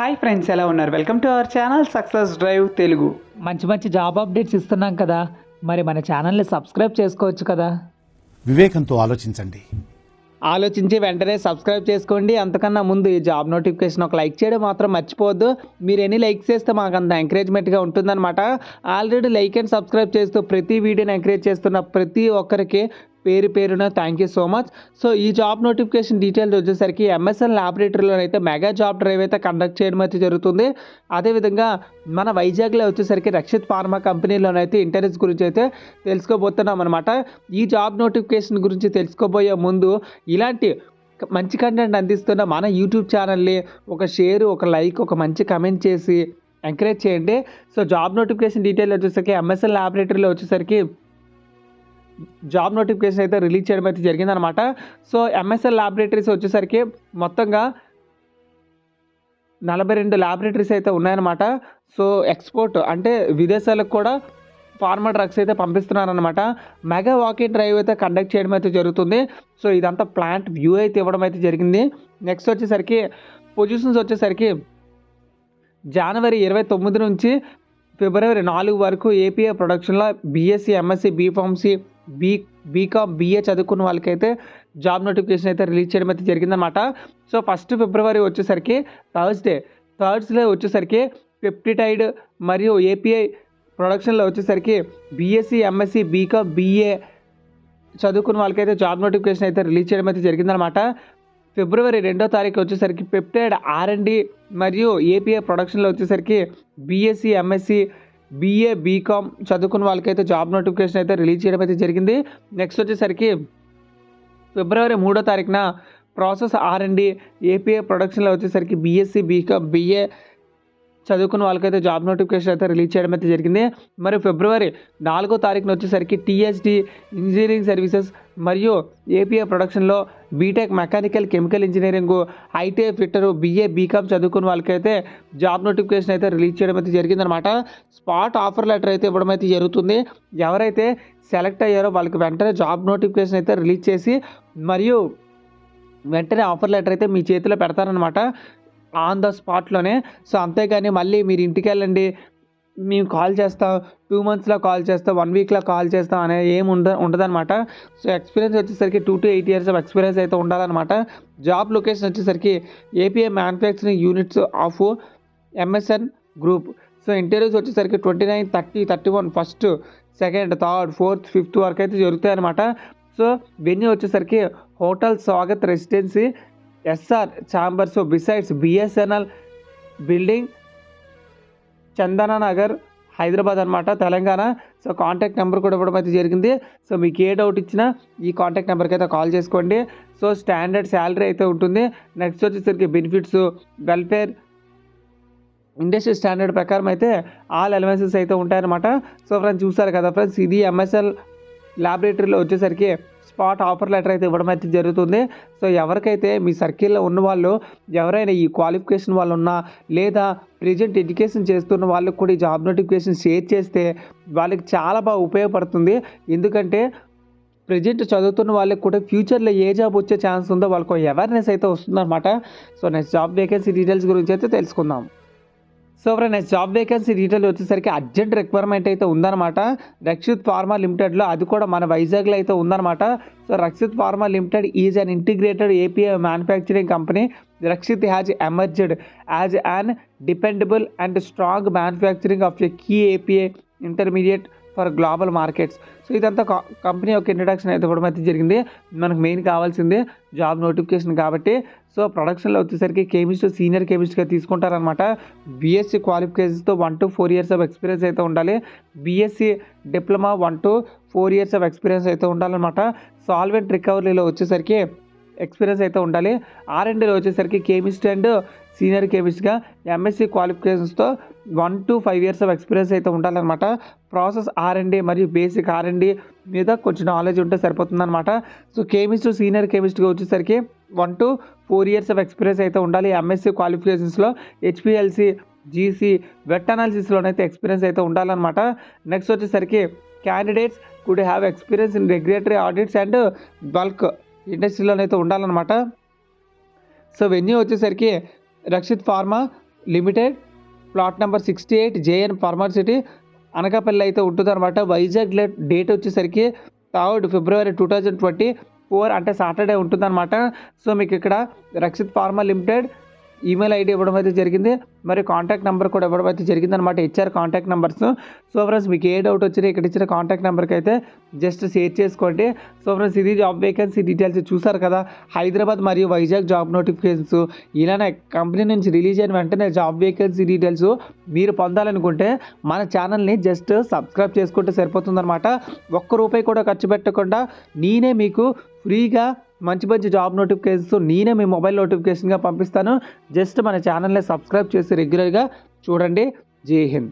Hi friends, ఎలా ఉన్నారు? Welcome to our channel success drive Telugu. మంచి మంచి జాబ్ అప్డేట్స్ ఇస్తున్నాం కదా, మరి మన ఛానల్ని సబ్స్క్రైబ్ చేసుకోవచ్చు కదా. వివేకంతో ఆలోచించండి. ఆలోచించి వెంటనే సబ్స్క్రైబ్ చేసుకోండి. అంతకన్నా ముందు ఈ జాబ్ నోటిఫికేషన్ ఒక లైక్ చేయడం మాత్రం మర్చిపోవద్దు. మీరు ఎన్ని లైక్స్ చేస్తే మాకు అంత ఎంకరేజ్మెంట్గా ఉంటుందన్నమాట. ఆల్రెడీ లైక్ అండ్ సబ్స్క్రైబ్ చేస్తూ ప్రతి వీడియోని ఎంకరేజ్ చేస్తున్న ప్రతి ఒక్కరికి పేరు పేరున thank you so much. So ఈ జాబ్ నోటిఫికేషన్ డీటెయిల్స్ వచ్చేసరికి ఎంఎస్ఎన్ ల్యాబొరేటరీలో అయితే మెగా జాబ్ డ్రైవ్ అయితే కండక్ట్ చేయడం అయితే జరుగుతుంది. అదేవిధంగా మన వైజాగ్లో వచ్చేసరికి రక్షిత్ ఫార్మా కంపెనీలోనైతే ఇంటర్వ్యూస్ గురించి అయితే తెలుసుకోబోతున్నాం అనమాట. ఈ జాబ్ నోటిఫికేషన్ గురించి తెలుసుకోబోయే ముందు ఇలాంటి మంచి కంటెంట్ అందిస్తున్న మన యూట్యూబ్ ఛానల్ని ఒక షేర్, ఒక లైక్, ఒక మంచి కమెంట్ చేసి ఎంకరేజ్ చేయండి. సో జాబ్ నోటిఫికేషన్ డీటెయిల్ వచ్చేసరికి ఎంఎస్ఎన్ ల్యాబొరేటరీలో వచ్చేసరికి జాబ్ నోటిఫికేషన్ అయితే రిలీజ్ చేయడం అయితే జరిగిందనమాట. సో ఎంఎస్ఎల్ ల్యాబొరేటరీస్ వచ్చేసరికి మొత్తంగా 42 ల్యాబొరేటరీస్ అయితే ఉన్నాయన్నమాట. సో ఎక్స్పోర్ట్ అంటే విదేశాలకు కూడా ఫార్మా డ్రగ్స్ అయితే పంపిస్తున్నారనమాట. మెగా వాకింగ్ డ్రైవ్ అయితే కండక్ట్ చేయడం అయితే జరుగుతుంది. సో ఇదంతా ప్లాంట్ వ్యూ అయితే ఇవ్వడం అయితే జరిగింది. నెక్స్ట్ వచ్చేసరికి పొజిషన్స్ వచ్చేసరికి జనవరి 29 నుంచి ఫిబ్రవరి 4 వరకు ఏపీఐ ప్రొడక్షన్లో BSc, MSc, B Pharmacy, BCom, BA చదువుకున్న వాళ్ళకైతే జాబ్ నోటిఫికేషన్ అయితే రిలీజ్ చేయడం అయితే జరిగిందనమాట. సో 1 ఫిబ్రవరి వచ్చేసరికి థర్స్డే వచ్చేసరికి పెప్టిటైడ్ మరియు ఏపీఐ ప్రొడక్షన్లో వచ్చేసరికి బీఎస్సీ, ఎంఎస్సీ, బీకామ్, బీఏ చదువుకున్న వాళ్ళకైతే జాబ్ నోటిఫికేషన్ అయితే రిలీజ్ చేయడం అయితే జరిగిందనమాట. ఫిబ్రవరి 2వ తారీఖు వచ్చేసరికి పెప్టైడ్ ఆర్ఎండి మరియు ఏపీఐ ప్రొడక్షన్లో వచ్చేసరికి బీఎస్సీ, ఎంఎస్సీ, బీఏ, బీకామ్ చదువుకున్న వాళ్ళకైతే జాబ్ నోటిఫికేషన్ అయితే రిలీజ్ చేయడం అయితే జరిగింది. నెక్స్ట్ వచ్చేసరికి ఫిబ్రవరి 3వ తారీఖున ప్రాసెస్ ఆర్ఎండి ఏపీఐ ప్రొడక్షన్లో వచ్చేసరికి బీఎస్సీ, బీకామ్, బీఏ చదువుకున్న వాళ్ళకైతే జాబ్ నోటిఫికేషన్ అయితే రిలీజ్ చేయడం అయితే జరిగింది. మరి ఫిబ్రవరి 4వ తారీఖున వచ్చేసరికి టీఎస్డి ఇంజనీరింగ్ సర్వీసెస్ మరియు ఏపీఐ ప్రొడక్షన్లో BTech mechanical chemical engineering, ITI fitter, BA, BCom చదువుకున్న వాళ్ళకైతే జాబ్ నోటిఫికేషన్ అయితే రిలీజ్ చేయడం అయితే జరిగిందనమాట. స్పాట్ ఆఫర్ లెటర్ అయితే ఇవ్వడం అయితే జరుగుతుంది. ఎవరైతే సెలెక్ట్ అయ్యారో వాళ్ళకి వెంటనే జాబ్ నోటిఫికేషన్ అయితే రిలీజ్ చేసి మరియు వెంటనే ఆఫర్ లెటర్ అయితే మీ చేతిలో పెడతారనమాట ఆన్ ద స్పాట్లోనే. సో అంతేగాని మళ్ళీ మీరు ఇంటికి వెళ్ళండి, మేము కాల్ చేస్తాం, 2 monthsలో కాల్ చేస్తాం, 1 weekలో కాల్ చేస్తాం అనే ఏమి ఉండదన్నమాట. సో ఎక్స్పీరియన్స్ వచ్చేసరికి 2 to 8 years ఆఫ్ ఎక్స్పీరియన్స్ అయితే ఉండాలన్నమాట. జాబ్ లొకేషన్ వచ్చేసరికి API manufacturing units of MSN group. So interviews వచ్చేసరికి 29, 30, 31 1st, 2nd, 3rd, 4th, 5th వరకు అయితే జరుగుతాయి అనమాట. సో వెన్యూ వచ్చేసరికి hotel Swagat residency, SR chambers besides BSNL building, Chandana Nagar, Hyderabad అనమాట, తెలంగాణ. సో కాంటాక్ట్ నెంబర్ కూడా ఇవ్వడం అయితే జరిగింది. సో మీకు ఏ డౌట్ ఇచ్చినా ఈ కాంటాక్ట్ నెంబర్కి అయితే కాల్ చేసుకోండి. సో స్టాండర్డ్ శాలరీ అయితే ఉంటుంది. నెక్స్ట్ వచ్చేసరికి బెనిఫిట్స్, వెల్ఫేర్, ఇండస్ట్రీ స్టాండర్డ్ ప్రకారం అయితే ఆల్ ఎలివెన్సెస్ అయితే ఉంటాయన్నమాట. సో ఫ్రెండ్స్ చూసారు కదా ఫ్రెండ్స్, ఇది ఎంఎస్ఎల్ ల్యాబొరేటరీలో వచ్చేసరికి స్పాట్ ఆఫర్ లెటర్ అయితే ఇవ్వడం అయితే జరుగుతుంది. సో ఎవరికైతే మీ సర్కిల్లో ఉన్న వాళ్ళు ఎవరైనా ఈ క్వాలిఫికేషన్ వాళ్ళు ఉన్నా లేదా ప్రెజెంట్ ఎడ్యుకేషన్ చేస్తున్న వాళ్ళకి కూడా ఈ జాబ్ నోటిఫికేషన్ షేర్ చేస్తే వాళ్ళకి చాలా బాగా ఉపయోగపడుతుంది. ఎందుకంటే ప్రెజెంట్ చదువుతున్న వాళ్ళకి కూడా ఫ్యూచర్లో ఏ జాబ్ వచ్చే ఛాన్స్ ఉందో వాళ్ళకు అవేర్నెస్ అయితే వస్తుందన్నమాట. So next job vacancy details గురించి అయితే తెలుసుకుందాం. So friends job vacancy detail వచ్చేసరికి అర్జెంట్ రిక్వైర్మెంట్ అయితే ఉందన్నమాట రక్షిత్ ఫార్మా లిమిటెడ్లో. అది కూడా మన వైజాగ్లో అయితే ఉందన్నమాట. So Rakshit pharma limited is an integrated API manufacturing company. Rakshit has emerged as an dependable and strong manufacturing of a key API intermediate for global markets. So ఇదంతా కంపెనీ యొక్క ఇంట్రడక్షన్ అయితే ఇవ్వడం అయితే జరిగింది. మనకు మెయిన్ కావాల్సింది జాబ్ నోటిఫికేషన్ కాబట్టి. So ప్రొడక్షన్లో వచ్చేసరికి కెమిస్ట్, సీనియర్ కెమిస్ట్గా తీసుకుంటారనమాట. బీఎస్సీ క్వాలిఫికేషన్స్తో 1 to 4 years ఆఫ్ ఎక్స్పీరియన్స్ అయితే ఉండాలి. BSc diploma 1 to 4 years of experience అయితే ఉండాలన్నమాట. సాల్వెంట్ రికవరీలో వచ్చేసరికి ఎక్స్పీరియన్స్ అయితే ఉండాలి. ఆర్ఎండ్లో వచ్చేసరికి కెమిస్ట్ అండ్ సీనియర్ కెమిస్ట్గా ఎంఎస్సీ క్వాలిఫికేషన్స్తో 1 to 5 years ఆఫ్ ఎక్స్పీరియన్స్ అయితే ఉండాలన్నమాట. ప్రాసెస్ ఆర్ఎండి మరియు బేసిక్ ఆర్ఎండి మీద కొంచెం నాలెడ్జ్ ఉంటే సరిపోతుందన్నమాట. సో కెమిస్ట్, సీనియర్ కెమిస్ట్గా వచ్చేసరికి 1 to 4 years ఆఫ్ ఎక్స్పీరియన్స్ అయితే ఉండాలి. ఎంఎస్సీ క్వాలిఫికేషన్స్లో హెచ్పిఎల్సి, జీసీ, వెట్ అనాలిసిస్లోనైతే ఎక్స్పీరియన్స్ అయితే ఉండాలన్నమాట. నెక్స్ట్ వచ్చేసరికి candidates could have experience in regulatory audits and bulk ఇండస్ట్రీలోనైతే ఉండాలన్నమాట. సో వెన్యూ వచ్చేసరికి Rakshit pharma Limited, plot number 68 JN pharma city Anakapalli అయితే ఉంటుందన్నమాట. వైజాగ్ డేట్ వచ్చేసరికి 3rd February 2024 అంటే సాటర్డే ఉంటుందన్నమాట. సో మీకు ఇక్కడ Rakshit pharma limited email ID ఇవ్వడం అయితే జరిగింది, మరి కాంటాక్ట్ నెంబర్ కూడా ఇవ్వడం అయితే జరిగింది అనమాట. ఇచ్చారు కాంటాక్ట్ నెంబర్స్. సో ఫ్రెండ్స్ మీకు ఏ డౌట్ వచ్చినా ఇక్కడ ఇచ్చిన కాంటాక్ట్ నెంబర్కి అయితే జస్ట్ షేర్ చేసుకోండి. సో ఫ్రెండ్స్ ఇది జాబ్ వేకెన్సీ డీటెయిల్స్ చూసారు కదా. హైదరాబాద్ మరియు వైజాగ్ జాబ్ నోటిఫికేషన్స్ ఇలానే కంపెనీ నుంచి రిలీజ్ అయిన వెంటనే జాబ్ వేకెన్సీ డీటెయిల్స్ మీరు పొందాలనుకుంటే మన ఛానల్ని జస్ట్ సబ్స్క్రైబ్ చేసుకుంటే సరిపోతుందన్నమాట. ₹1 కూడా ఖర్చు పెట్టకుండా నేనే మీకు ఫ్రీగా మంచి మంచి జాబ్ నోటిఫికేషన్స్ నేనే మీ మొబైల్ నోటిఫికేషన్గా పంపిస్తాను. జస్ట్ మన ఛానల్ని సబ్స్క్రైబ్ చేసి రెగ్యులర్గా చూడండి. జై హింద్.